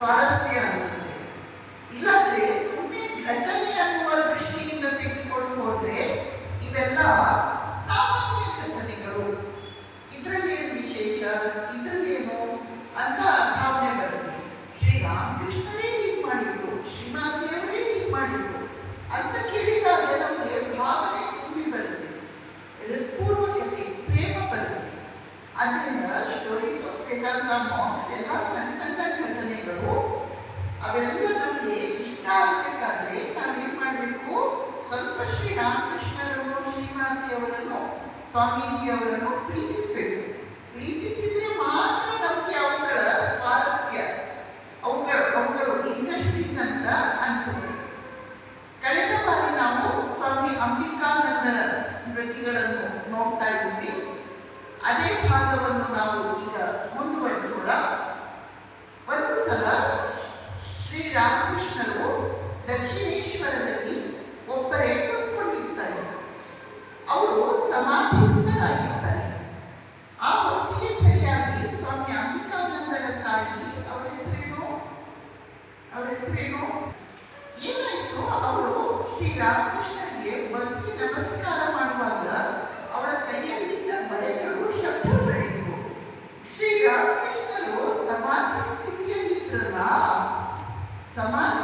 ಸ್ವಾರಸ್ಯ ಅನಿಸುತ್ತೆ. ಇಲ್ಲಾಂದ್ರೆ ಸುಮ್ಮನೆ ಘಟನೆ ಅನ್ನುವ ದೃಷ್ಟಿಯಿಂದ ತೆಗೆದುಕೊಂಡು ಹೋದ್ರೆ ಇವೆಲ್ಲ ಸಾಮಾನ್ಯ ಘಟನೆಗಳು, ಇದರಲ್ಲೇನು ವಿಶೇಷ, ಇದರಲ್ಲೇನು ಅಂತ ಭಾವನೆ ಬರುತ್ತೆ. ಶ್ರೀರಾಮಕೃಷ್ಣರೇ ಹೀಗೆ ಮಾಡಿದ್ರು, ಶ್ರೀಮಾತೆಯವರೇ ಹೀಗೆ ಮಾಡಿದ್ರು ಅಂತ ಕೇಳಿದಾಗ ನಮಗೆ ಭಾವನೆ ತುಂಬಿ ಬರುತ್ತೆ, ಹೃತ್ಪೂರ್ವಕತೆ, ಪ್ರೇಮ ಬರುತ್ತೆ. ಅದರಿಂದ ಸ್ಟೋರೀಸ್ ಆಫ್ ವೇದಾಂತ ಮಾಂಕ್ಸ್ ಎಲ್ಲ ಸಣ್ಣ ಸಣ್ಣ ಘಟನೆಗಳು, ಅವೆಲ್ಲ ನಮಗೆ ಇಷ್ಟ ಆಗಬೇಕಾದ್ರೆ ನಾವೇನು ಮಾಡಬೇಕು, ಸ್ವಲ್ಪ ಶ್ರೀರಾಮಕೃಷ್ಣರನ್ನು, ಶ್ರೀಮಾತೆಯವರನ್ನು, ಸ್ವಾಮೀಜಿಯವರನ್ನು ಪ್ರೀತಿಸಬೇಕು. ಪ್ರೀತಿಸಿದ್ರೆ ಮಾತ್ರ ನಮಗೆ ಅವುಗಳ ಸ್ವಾರಸ್ಯ, ಅವುಗಳು ಇಂಟ್ರೆಸ್ಟಿಂಗ್ ಅಂತ ಅನಿಸುತ್ತೆ. ಕಳೆದ ಬಾರಿ ನಾವು ಸ್ವಾಮಿ ಅಂಬಿಕಾನಂದರ ಸ್ಮೃತಿಗಳನ್ನು ನೋಡ್ತಾ ಇದ್ವಿ. ಅದೇ ಭಾಗವನ್ನು ನಾವು ಈಗ ಮುಂದುವರಿಸೋಣ. ಒಂದು ಸಲ ಶ್ರೀರಾಮಕೃಷ್ಣರು ದಕ್ಷಿಣೇಶ್ವರದಲ್ಲಿ ಒಬ್ಬರೇ ಕೂತ್ಕೊಂಡಿರ್ತಾರೆ. ಅವರು ಸಮಾಧಿಸ್ಥರಾಗಿರ್ತಾರೆ. ಆ ಹೊತ್ತಿಗೆ ಸರಿಯಾಗಿ ಸ್ವಾಮಿ ಅಂಬಿಕಾನಂದರ ತಾಯಿ, ಅವರ ಹೆಸರೇನು ಏನಾಯ್ತು, ಅವರು ಶ್ರೀರಾಮಕೃಷ್ಣರಿಗೆ ಬಗ್ಗಿ ನಮಸ್ಕಾರ ಮಾಡುವಾಗ ಅವಳ ಕೈಯಲ್ಲಿದ್ದ ಬಳೆಗಳು ಶಬ್ದ ಬೆಳೆಯಿತು. ಶ್ರೀರಾಮಕೃಷ್ಣರು ಸಮಾಧಿ ಸ್ಥಿತಿಯಲ್ಲಿದ್ರಲ್ಲ, ಸಮಾಧಿ